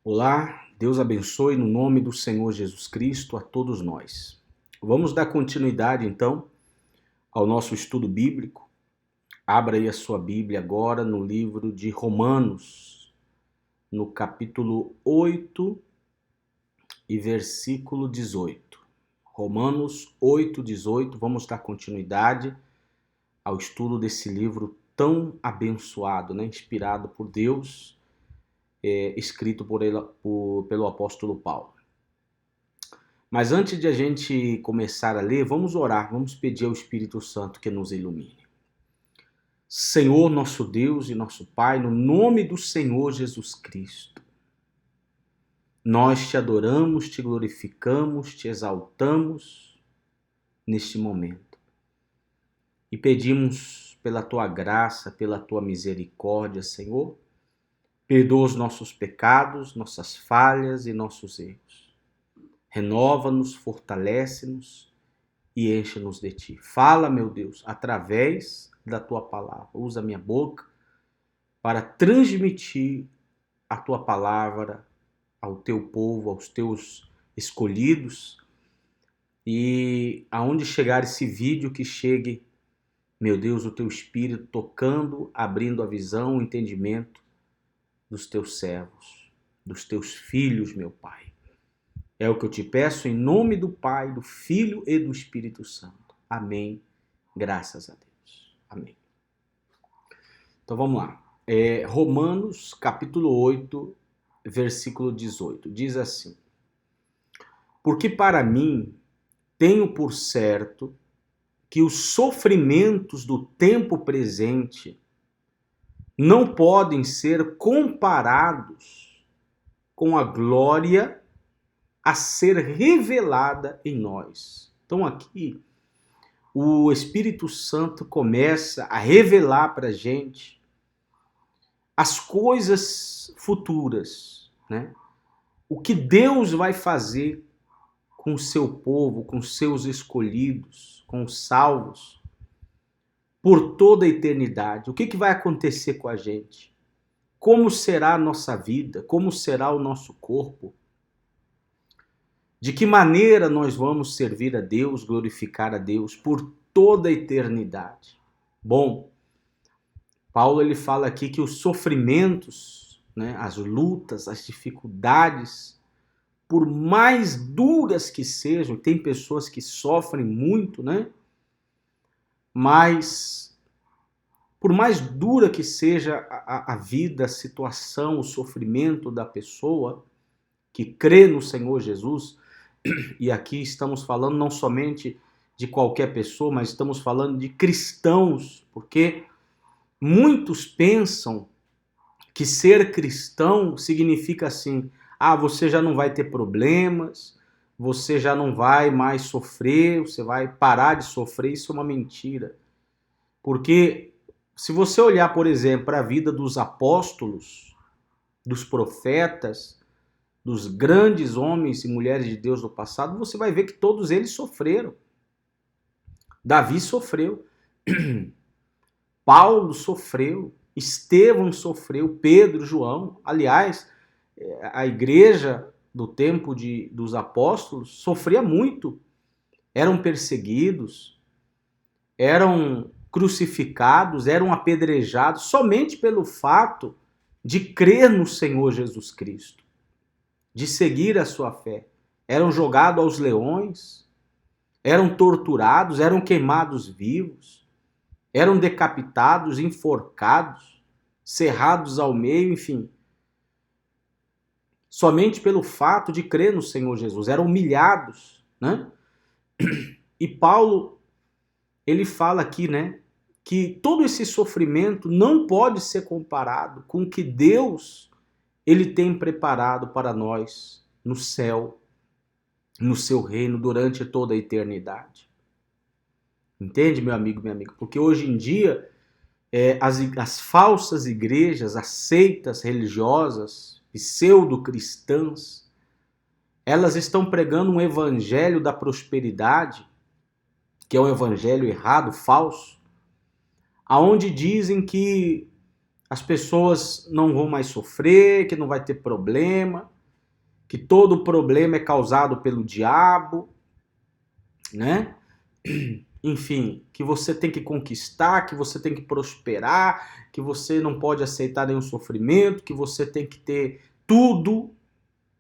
Olá, Deus abençoe no nome do Senhor Jesus Cristo a todos nós. Vamos dar continuidade então ao nosso estudo bíblico. Abra aí a sua Bíblia agora no livro de Romanos, no capítulo 8 e versículo 18. Romanos 8, 18, vamos dar continuidade ao estudo desse livro tão abençoado, inspirado por Deus, escrito pelo apóstolo Paulo. Mas antes de a gente começar a ler, vamos orar, vamos pedir ao Espírito Santo que nos ilumine. Senhor, nosso Deus e nosso Pai, no nome do Senhor Jesus Cristo, nós te adoramos, te glorificamos, te exaltamos neste momento. E pedimos pela tua graça, pela tua misericórdia, Senhor, perdoa os nossos pecados, nossas falhas e nossos erros. Renova-nos, fortalece-nos e enche-nos de ti. Fala, meu Deus, através da tua palavra. Usa a minha boca para transmitir a tua palavra ao teu povo, aos teus escolhidos. E aonde chegar esse vídeo, que chegue, meu Deus, o teu Espírito tocando, abrindo a visão, o entendimento dos teus servos, dos teus filhos, meu Pai. É o que eu te peço em nome do Pai, do Filho e do Espírito Santo. Amém. Graças a Deus. Amém. Então vamos lá. Romanos capítulo 8, versículo 18. Diz assim: Porque para mim tenho por certo que os sofrimentos do tempo presente não podem ser comparados com a glória a ser revelada em nós. Então aqui o Espírito Santo começa a revelar para a gente as coisas futuras, O que Deus vai fazer com o seu povo, com os seus escolhidos, com os salvos, por toda a eternidade. O que vai acontecer com a gente? Como será a nossa vida? Como será o nosso corpo? De que maneira nós vamos servir a Deus, glorificar a Deus por toda a eternidade? Bom, Paulo ele fala aqui que os sofrimentos, as lutas, as dificuldades, por mais duras que sejam, tem pessoas que sofrem muito, Mas, por mais dura que seja a vida, a situação, o sofrimento da pessoa que crê no Senhor Jesus, e aqui estamos falando não somente de qualquer pessoa, mas estamos falando de cristãos, porque muitos pensam que ser cristão significa assim: você já não vai ter problemas, você já não vai mais sofrer, você vai parar de sofrer. Isso é uma mentira. Porque se você olhar, por exemplo, para a vida dos apóstolos, dos profetas, dos grandes homens e mulheres de Deus do passado, você vai ver que todos eles sofreram. Davi sofreu, Paulo sofreu, Estevão sofreu, Pedro, João. Aliás, a igreja do tempo dos apóstolos sofria muito. Eram perseguidos, eram crucificados, eram apedrejados somente pelo fato de crer no Senhor Jesus Cristo, de seguir a sua fé. Eram jogados aos leões, eram torturados, eram queimados vivos, eram decapitados, enforcados, cerrados ao meio, enfim. Somente pelo fato de crer no Senhor Jesus. Eram humilhados, E Paulo, ele fala aqui, que todo esse sofrimento não pode ser comparado com o que Deus ele tem preparado para nós no céu, no seu reino, durante toda a eternidade. Entende, meu amigo, minha amiga? Porque hoje em dia, as falsas igrejas, as seitas religiosas, pseudo-cristãs, elas estão pregando um evangelho da prosperidade, que é um evangelho errado, falso, aonde dizem que as pessoas não vão mais sofrer, que não vai ter problema, que todo problema é causado pelo diabo, né? Enfim, que você tem que conquistar, que você tem que prosperar, que você não pode aceitar nenhum sofrimento, que você tem que ter tudo,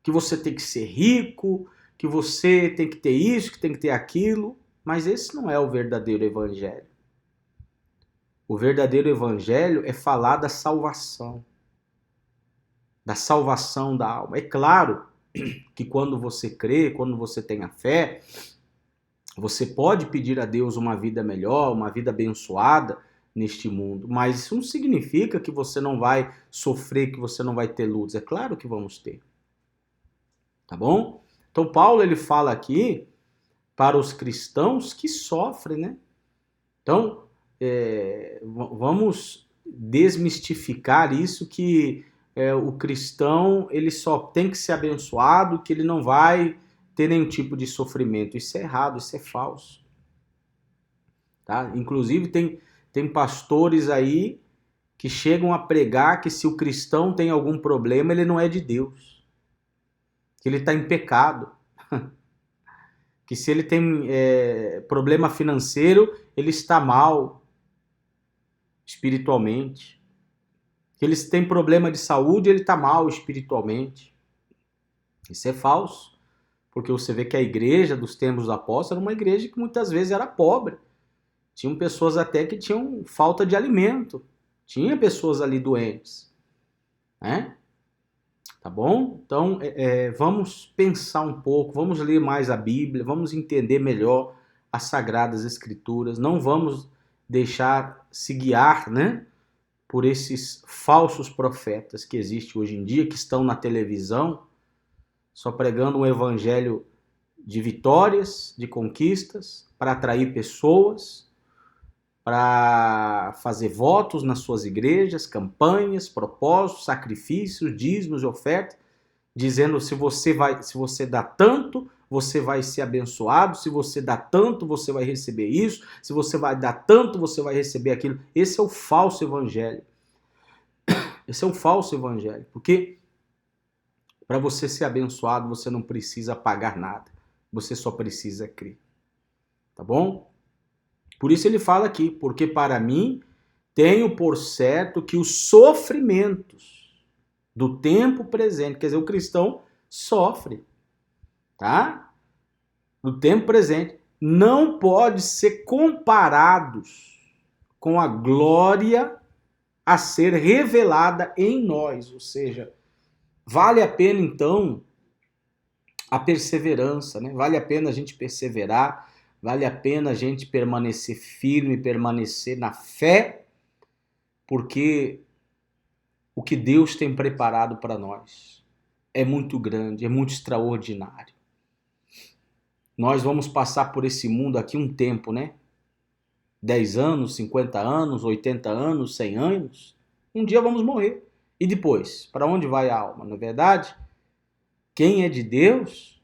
que você tem que ser rico, que você tem que ter isso, que tem que ter aquilo. Mas esse não é o verdadeiro evangelho. O verdadeiro evangelho é falar da salvação da alma. É claro que quando você crê, quando você tem a fé, você pode pedir a Deus uma vida melhor, uma vida abençoada neste mundo, mas isso não significa que você não vai sofrer, que você não vai ter lutas. É claro que vamos ter. Tá bom? Então Paulo ele fala aqui para os cristãos que sofrem, né? Então, vamos desmistificar isso que o cristão ele só tem que ser abençoado, que ele não vai ter nenhum tipo de sofrimento. Isso é errado, isso é falso. Tá? Inclusive tem pastores aí que chegam a pregar que se o cristão tem algum problema, ele não é de Deus. Que ele está em pecado. Que se ele tem problema financeiro, ele está mal espiritualmente. Que eles têm problema de saúde, ele está mal espiritualmente. Isso é falso, porque você vê que a igreja dos tempos dos apóstolos era uma igreja que muitas vezes era pobre. Tinham pessoas até que tinham falta de alimento. Tinha pessoas ali doentes. Né? Tá bom? Então, vamos pensar um pouco, vamos ler mais a Bíblia, vamos entender melhor as Sagradas Escrituras. Não vamos deixar se guiar, né, por esses falsos profetas que existem hoje em dia, que estão na televisão, só pregando um evangelho de vitórias, de conquistas, para atrair pessoas, para fazer votos nas suas igrejas, campanhas, propósitos, sacrifícios, dízimos e ofertas, dizendo se você dá tanto, você vai ser abençoado, se você dá tanto, você vai receber isso, se você vai dar tanto, você vai receber aquilo. Esse é o falso evangelho. Esse é o falso evangelho, porque para você ser abençoado, você não precisa pagar nada, você só precisa crer. Tá bom? Por isso ele fala aqui, porque para mim tenho por certo que os sofrimentos do tempo presente, quer dizer, o cristão sofre, tá? No tempo presente, não pode ser comparados com a glória a ser revelada em nós, ou seja, vale a pena então a perseverança, né? Vale a pena a gente perseverar, vale a pena a gente permanecer firme, permanecer na fé, porque o que Deus tem preparado para nós é muito grande, é muito extraordinário. Nós vamos passar por esse mundo aqui um tempo, né? 10 anos, 50 anos, 80 anos, 100 anos. Um dia vamos morrer. E depois? Para onde vai a alma? Não é verdade? Quem é de Deus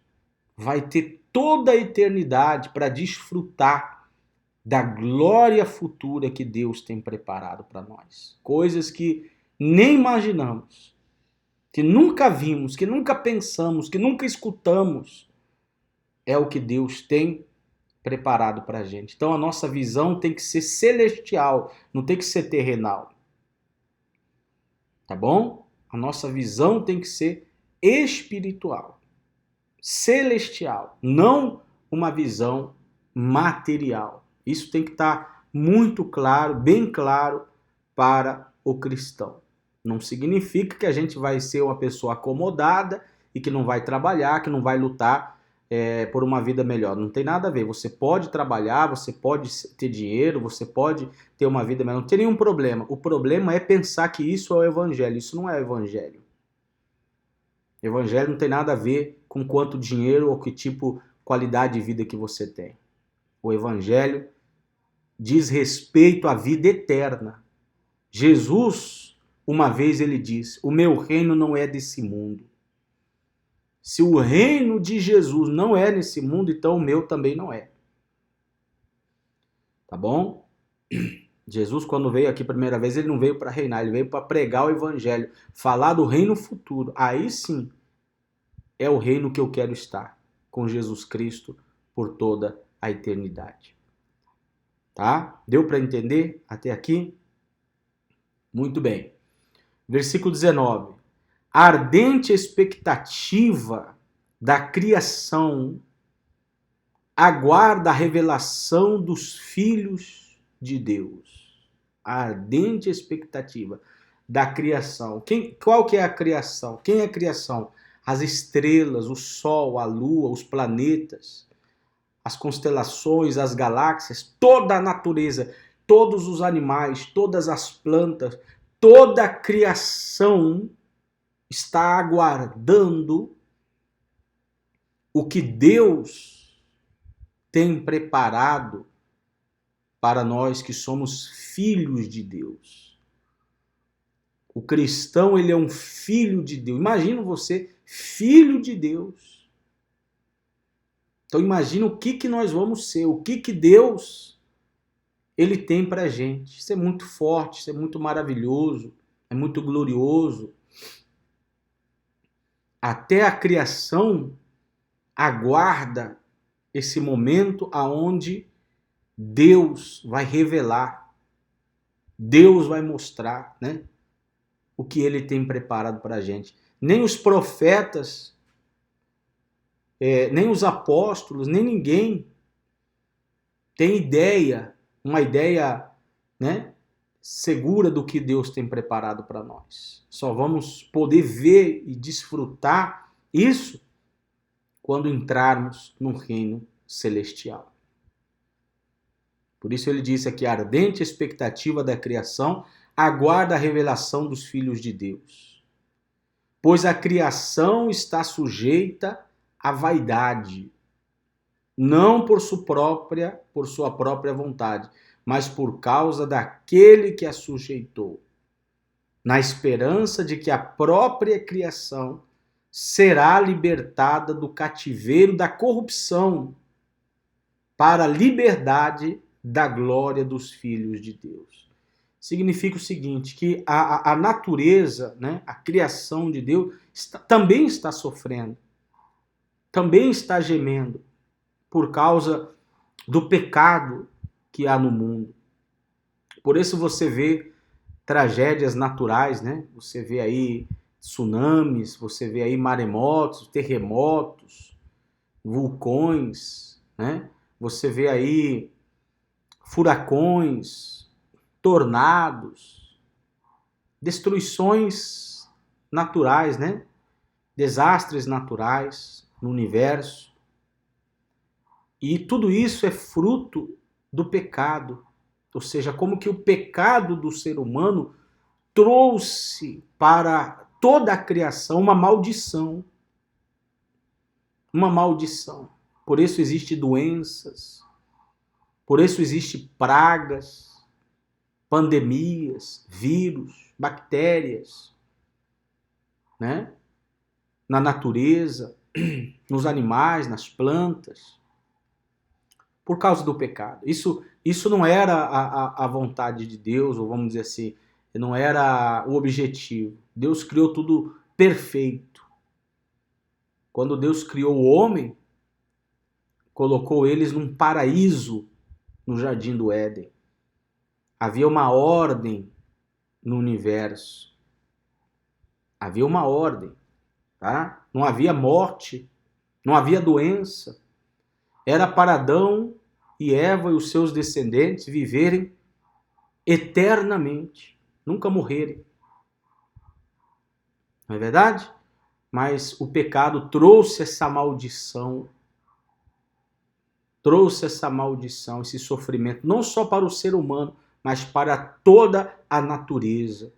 vai ter toda a eternidade para desfrutar da glória futura que Deus tem preparado para nós. Coisas que nem imaginamos, que nunca vimos, que nunca pensamos, que nunca escutamos. É o que Deus tem preparado para a gente. Então a nossa visão tem que ser celestial, não tem que ser terrenal. Tá bom? A nossa visão tem que ser espiritual, celestial, não uma visão material. Isso tem que estar muito claro, bem claro para o cristão. Não significa que a gente vai ser uma pessoa acomodada e que não vai trabalhar, que não vai lutar por uma vida melhor. Não tem nada a ver. Você pode trabalhar, você pode ter dinheiro, você pode ter uma vida melhor. Não tem nenhum problema. O problema é pensar que isso é o evangelho. Isso não é o evangelho. Evangelho não tem nada a ver com quanto dinheiro ou que tipo qualidade de vida que você tem. O evangelho diz respeito à vida eterna. Jesus, uma vez ele disse, o meu reino não é desse mundo. Se o reino de Jesus não é nesse mundo, então o meu também não é. Tá bom? Jesus, quando veio aqui a primeira vez, ele não veio para reinar, ele veio para pregar o evangelho, falar do reino futuro. Aí sim é o reino que eu quero estar, com Jesus Cristo por toda a eternidade. Tá? Deu para entender até aqui? Muito bem. Versículo 19. A ardente expectativa da criação aguarda a revelação dos filhos de Deus. A ardente expectativa da criação. Qual que é a criação? Quem é a criação? As estrelas, o sol, a lua, os planetas, as constelações, as galáxias, toda a natureza, todos os animais, todas as plantas, toda a criação está aguardando o que Deus tem preparado para nós que somos filhos de Deus. O cristão, ele é um filho de Deus. Imagina você, filho de Deus. Então imagina o que nós vamos ser, o que Deus ele tem para a gente. Isso é muito forte, isso é muito maravilhoso, é muito glorioso. Até a criação aguarda esse momento aonde Deus vai revelar, Deus vai mostrar, né, o que ele tem preparado para a gente. Nem os profetas, nem os apóstolos, nem ninguém tem ideia, uma ideia, né, segura do que Deus tem preparado para nós. Só vamos poder ver e desfrutar isso quando entrarmos no reino celestial. Por isso ele disse aqui, a ardente expectativa da criação aguarda a revelação dos filhos de Deus. Pois a criação está sujeita à vaidade, não por sua própria vontade, mas por causa daquele que a sujeitou, na esperança de que a própria criação será libertada do cativeiro da corrupção para a liberdade da glória dos filhos de Deus. Significa o seguinte, que a natureza, né, a criação de Deus também está sofrendo, também está gemendo por causa do pecado que há no mundo. Por isso você vê tragédias naturais, né? Você vê aí tsunamis, você vê aí maremotos, terremotos, vulcões, né? Você vê aí furacões, tornados, destruições naturais, né? Desastres naturais no universo. E tudo isso é fruto do pecado. Ou seja, como que o pecado do ser humano trouxe para toda a criação uma maldição. Uma maldição. Por isso existem doenças, por isso existem pragas, pandemias, vírus, bactérias, né? Na natureza, nos animais, nas plantas, por causa do pecado. Isso não era a vontade de Deus, ou vamos dizer assim, não era o objetivo. Deus criou tudo perfeito. Quando Deus criou o homem, colocou eles num paraíso no jardim do Éden. Havia uma ordem no universo. Havia uma ordem, tá? Não havia morte, não havia doença. Era para Adão e Eva e os seus descendentes viverem eternamente, nunca morrerem. Não é verdade? Mas o pecado trouxe essa maldição, esse sofrimento, não só para o ser humano, mas para toda a natureza.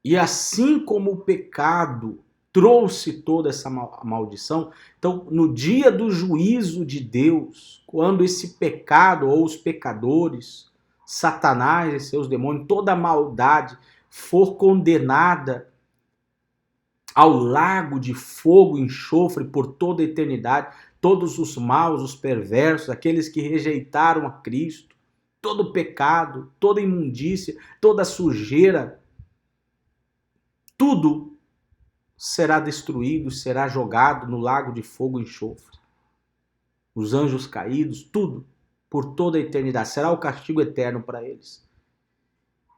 E assim como o pecado trouxe toda essa maldição, então no dia do juízo de Deus, quando esse pecado ou os pecadores, Satanás e seus demônios, toda a maldade for condenada ao lago de fogo e enxofre por toda a eternidade, todos os maus, os perversos, aqueles que rejeitaram a Cristo, todo pecado, toda imundícia, toda sujeira, tudo será destruído, será jogado no lago de fogo e enxofre. Os anjos caídos, tudo, por toda a eternidade. Será o castigo eterno para eles.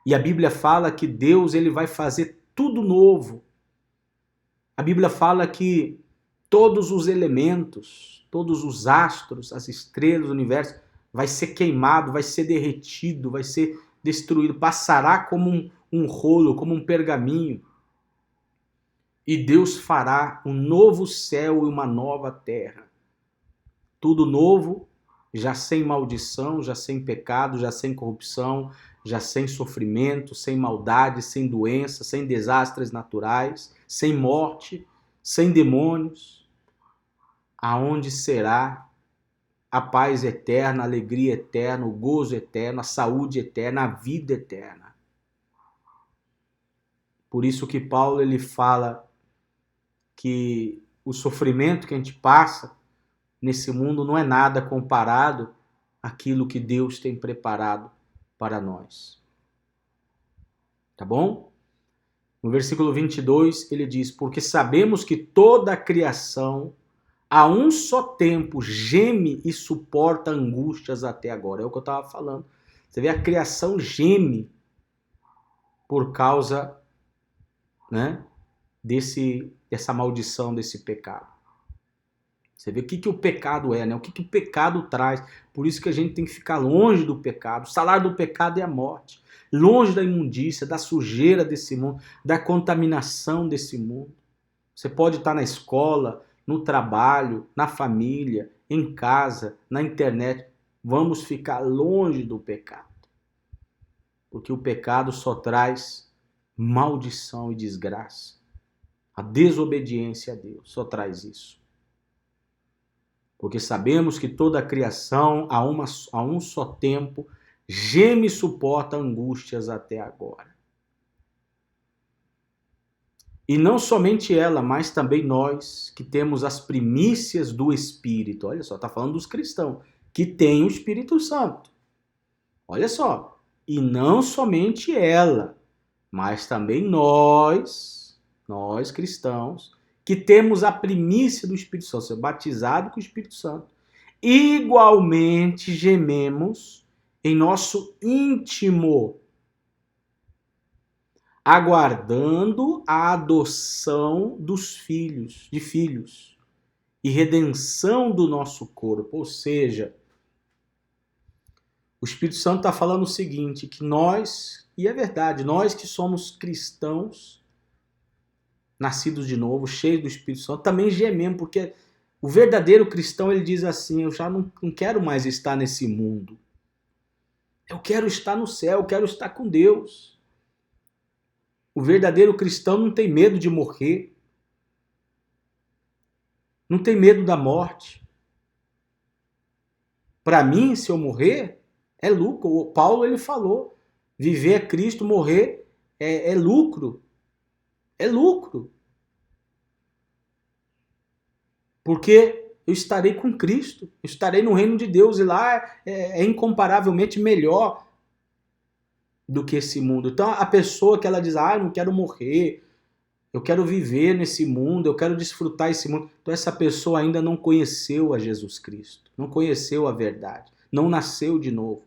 E a Bíblia fala que Deus ele vai fazer tudo novo. A Bíblia fala que todos os elementos, todos os astros, as estrelas do universo, vai ser queimado, vai ser derretido, vai ser destruído, passará como um rolo, como um pergaminho. E Deus fará um novo céu e uma nova terra. Tudo novo, já sem maldição, já sem pecado, já sem corrupção, já sem sofrimento, sem maldade, sem doença, sem desastres naturais, sem morte, sem demônios, aonde será a paz eterna, a alegria eterna, o gozo eterno, a saúde eterna, a vida eterna. Por isso que Paulo ele fala que o sofrimento que a gente passa nesse mundo não é nada comparado àquilo que Deus tem preparado para nós. Tá bom? No versículo 22 ele diz: porque sabemos que toda a criação a um só tempo geme e suporta angústias até agora. É o que eu estava falando. Você vê, a criação geme por causa, né, dessa maldição, desse pecado. Você vê o que o pecado é, né? O que o pecado traz. Por isso que a gente tem que ficar longe do pecado. O salário do pecado é a morte. Longe da imundícia, da sujeira desse mundo, da contaminação desse mundo. Você pode estar na escola, no trabalho, na família, em casa, na internet. Vamos ficar longe do pecado. Porque o pecado só traz maldição e desgraça. A desobediência a Deus só traz isso. Porque sabemos que toda a criação, a um só tempo, geme e suporta angústias até agora. E não somente ela, mas também nós, que temos as primícias do Espírito. Olha só, está falando dos cristãos, que têm o Espírito Santo. Olha só, e não somente ela, mas também nós cristãos, que temos a primícia do Espírito Santo, ser batizado com o Espírito Santo, igualmente gememos em nosso íntimo, aguardando a adoção dos filhos, e redenção do nosso corpo. Ou seja, o Espírito Santo está falando o seguinte, que nós, e é verdade, nós que somos cristãos, nascidos de novo, cheios do Espírito Santo, também gememos, porque o verdadeiro cristão, ele diz assim: eu já não quero mais estar nesse mundo. Eu quero estar no céu, eu quero estar com Deus. O verdadeiro cristão não tem medo de morrer. Não tem medo da morte. Para mim, se eu morrer, é lucro. O Paulo, ele falou, viver é Cristo, morrer é lucro. É lucro. Porque eu estarei com Cristo, eu estarei no reino de Deus, e lá é incomparavelmente melhor do que esse mundo. Então a pessoa que ela diz, eu não quero morrer, eu quero viver nesse mundo, eu quero desfrutar esse mundo. Então essa pessoa ainda não conheceu a Jesus Cristo, não conheceu a verdade, não nasceu de novo,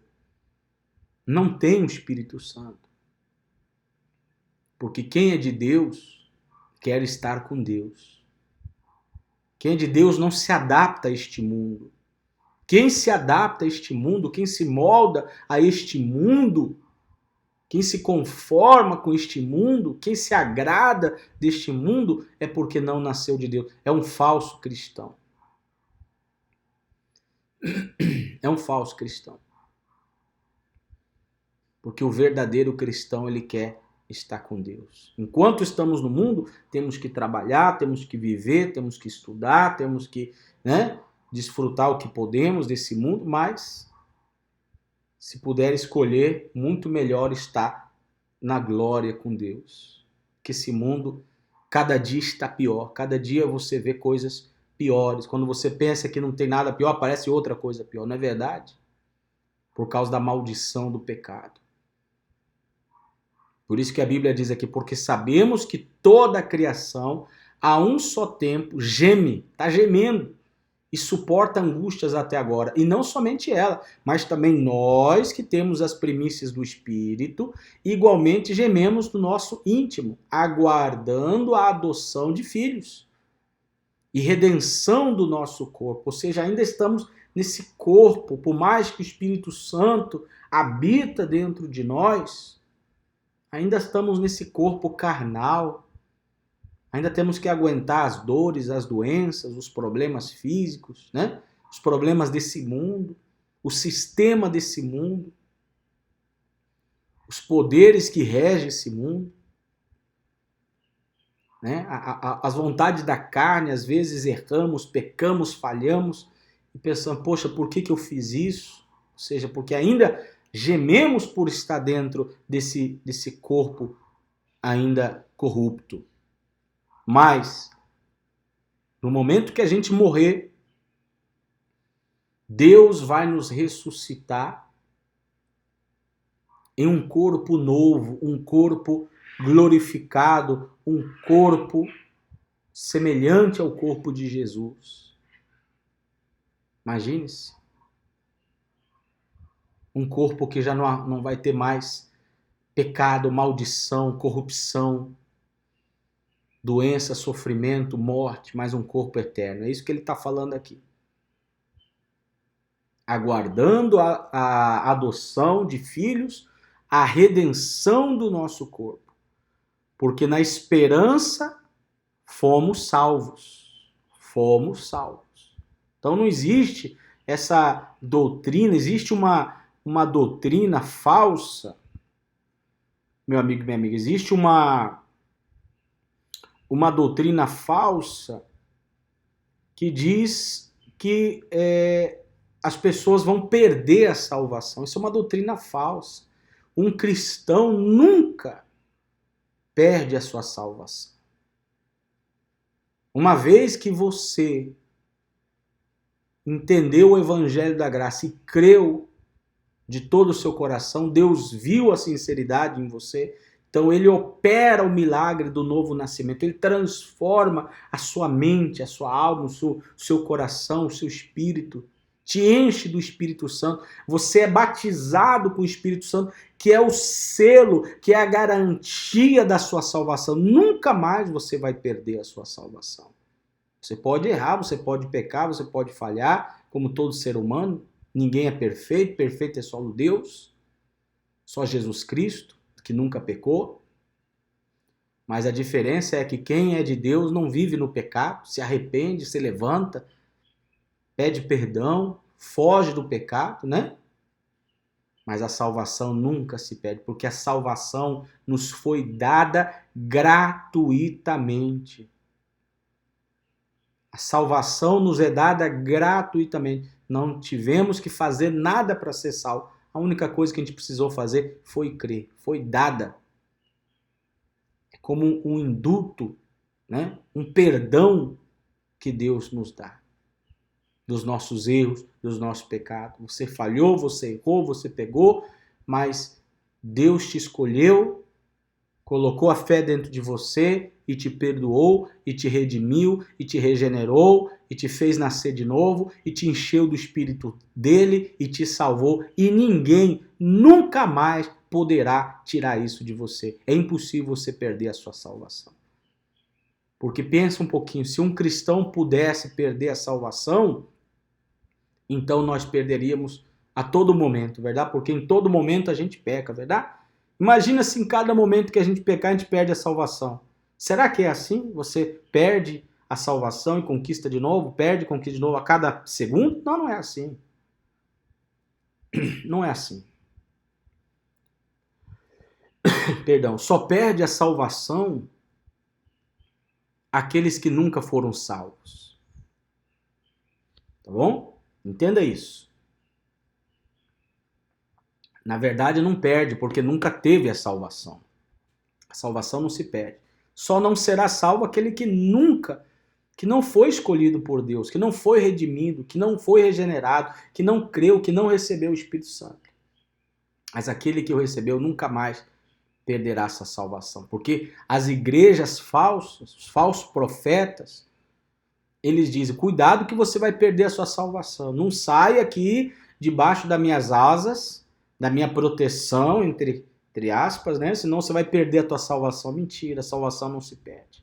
não tem o Espírito Santo. Porque quem é de Deus quer estar com Deus. Quem é de Deus não se adapta a este mundo. Quem se adapta a este mundo, quem se molda a este mundo, quem se conforma com este mundo, quem se agrada deste mundo, é porque não nasceu de Deus. É um falso cristão. É um falso cristão. Porque o verdadeiro cristão, ele quer estar com Deus. Enquanto estamos no mundo, temos que trabalhar, temos que viver, temos que estudar, temos que, desfrutar o que podemos desse mundo, mas se puder escolher, muito melhor estar na glória com Deus. Que esse mundo cada dia está pior, cada dia você vê coisas piores. Quando você pensa que não tem nada pior, aparece outra coisa pior, não é verdade? por causa da maldição do pecado. Por isso que a Bíblia diz aqui, porque sabemos que toda a criação, a um só tempo, geme, está gemendo, e suporta angústias até agora. E não somente ela, mas também nós que temos as primícias do Espírito, igualmente gememos no nosso íntimo, aguardando a adoção de filhos e redenção do nosso corpo. Ou seja, ainda estamos nesse corpo, por mais que o Espírito Santo habita dentro de nós, ainda estamos nesse corpo carnal. Ainda temos que aguentar as dores, as doenças, os problemas físicos, né? Os problemas desse mundo, o sistema desse mundo, os poderes que regem esse mundo, né? As vontades da carne, às vezes erramos, pecamos, falhamos e pensamos, poxa, por que eu fiz isso? Ou seja, porque ainda gememos por estar dentro desse corpo ainda corrupto. Mas, no momento que a gente morrer, Deus vai nos ressuscitar em um corpo novo, um corpo glorificado, um corpo semelhante ao corpo de Jesus. Imagine-se. Um corpo que já não vai ter mais pecado, maldição, corrupção, doença, sofrimento, morte, mas um corpo eterno. É isso que ele está falando aqui. Aguardando a adoção de filhos, a redenção do nosso corpo. Porque na esperança fomos salvos. Fomos salvos. Então não existe essa doutrina, existe uma doutrina falsa, meu amigo e minha amiga, existe uma doutrina falsa que diz que as pessoas vão perder a salvação. Isso é uma doutrina falsa. Um cristão nunca perde a sua salvação. Uma vez que você entendeu o evangelho da graça e creu de todo o seu coração, Deus viu a sinceridade em você, então ele opera o milagre do novo nascimento, ele transforma a sua mente, a sua alma, o seu coração, o seu espírito, te enche do Espírito Santo, você é batizado com o Espírito Santo, que é o selo, que é a garantia da sua salvação. Nunca mais você vai perder a sua salvação. Você pode errar, você pode pecar, você pode falhar, como todo ser humano. Ninguém é perfeito, perfeito é só o Deus, só Jesus Cristo, que nunca pecou. Mas a diferença é que quem é de Deus não vive no pecado, se arrepende, se levanta, pede perdão, foge do pecado, né? Mas a salvação nunca se perde, porque a salvação nos foi dada gratuitamente. A salvação nos é dada gratuitamente. Não tivemos que fazer nada para ser salvo. A única coisa que a gente precisou fazer foi crer. Foi dada. É como um indulto, né? Um perdão que Deus nos dá. Dos nossos erros, dos nossos pecados. Você falhou, você errou, você pegou, mas Deus te escolheu, colocou a fé dentro de você e te perdoou, e te redimiu, e te regenerou, e te fez nascer de novo, e te encheu do Espírito dele, e te salvou, e ninguém nunca mais poderá tirar isso de você. É impossível você perder a sua salvação. Porque pensa um pouquinho, se um cristão pudesse perder a salvação, então nós perderíamos a todo momento, verdade? Porque em todo momento a gente peca, verdade? Imagina se em cada momento que a gente pecar, a gente perde a salvação. Será que é assim? Você perde a salvação e conquista de novo? Perde e conquista de novo a cada segundo? Não, não é assim. Não é assim. Perdão, só perde a salvação aqueles que nunca foram salvos. Tá bom? Entenda isso. Na verdade, não perde, porque nunca teve a salvação. A salvação não se perde. Só não será salvo aquele que que não foi escolhido por Deus, que não foi redimido, que não foi regenerado, que não creu, que não recebeu o Espírito Santo. Mas aquele que o recebeu nunca mais perderá essa salvação. Porque as igrejas falsas, os falsos profetas, eles dizem, cuidado que você vai perder a sua salvação. Não saia aqui debaixo das minhas asas, da minha proteção, entre aspas, né? Senão você vai perder a tua salvação. Mentira, a salvação não se perde.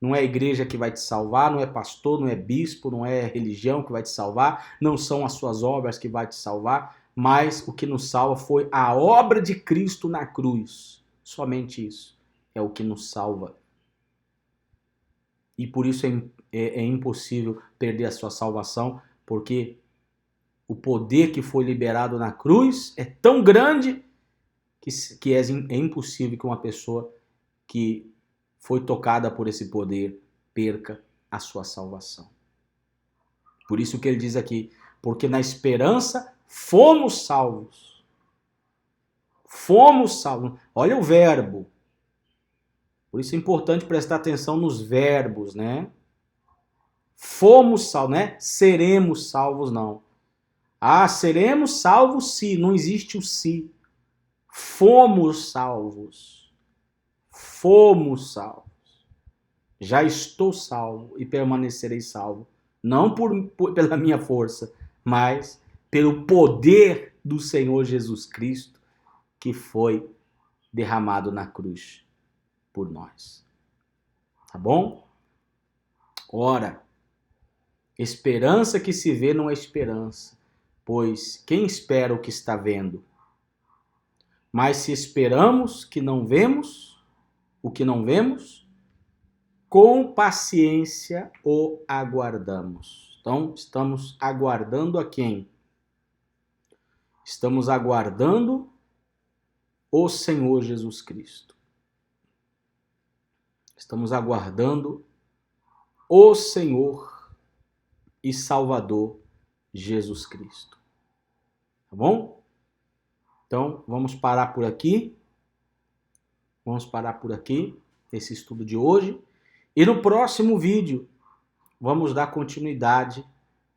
Não é a igreja que vai te salvar, não é pastor, não é bispo, não é religião que vai te salvar, não são as suas obras que vai te salvar, mas o que nos salva foi a obra de Cristo na cruz. Somente isso é o que nos salva. E por isso é impossível perder a sua salvação, porque o poder que foi liberado na cruz é tão grande que é impossível que uma pessoa que foi tocada por esse poder perca a sua salvação. Por isso que ele diz aqui, porque na esperança fomos salvos. Fomos salvos. Olha o verbo. Por isso é importante prestar atenção nos verbos, né? Fomos salvos, né? Seremos salvos, não. Ah, seremos salvos se, não existe o se. Fomos salvos. Fomos salvos. Já estou salvo e permanecerei salvo. Não pela minha força, mas pelo poder do Senhor Jesus Cristo que foi derramado na cruz por nós. Tá bom? Ora, esperança que se vê não é esperança, pois quem espera o que está vendo? Mas se esperamos que não vemos, o que não vemos, com paciência o aguardamos. Então, estamos aguardando a quem? Estamos aguardando o Senhor Jesus Cristo. Estamos aguardando o Senhor e Salvador Jesus Cristo. Tá bom? Então, vamos parar por aqui. Vamos parar por aqui, esse estudo de hoje. E no próximo vídeo, vamos dar continuidade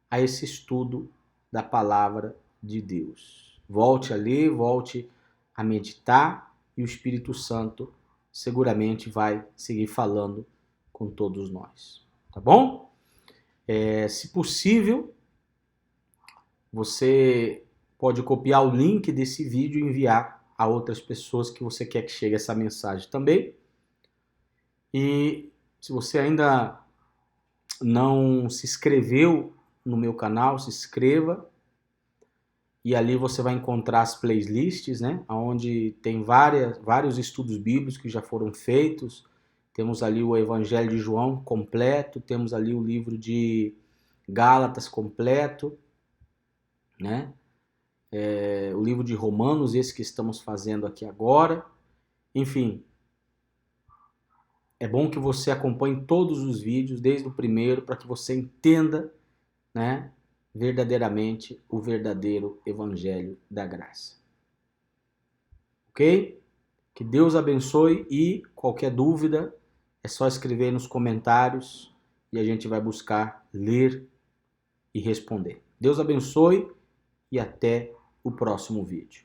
a esse estudo da palavra de Deus. Volte a ler, volte a meditar e o Espírito Santo seguramente vai seguir falando com todos nós. Tá bom? Se possível, você pode copiar o link desse vídeo e enviar a outras pessoas que você quer que chegue essa mensagem também. E se você ainda não se inscreveu no meu canal, se inscreva. E ali você vai encontrar as playlists, né? Onde tem vários estudos bíblicos que já foram feitos. Temos ali o Evangelho de João completo, temos ali o livro de Gálatas completo, né? O livro de Romanos, esse que estamos fazendo aqui agora. Enfim, é bom que você acompanhe todos os vídeos, desde o primeiro, para que você entenda, né, verdadeiramente o verdadeiro Evangelho da Graça. Ok? Que Deus abençoe e qualquer dúvida é só escrever nos comentários e a gente vai buscar ler e responder. Deus abençoe e até o próximo vídeo.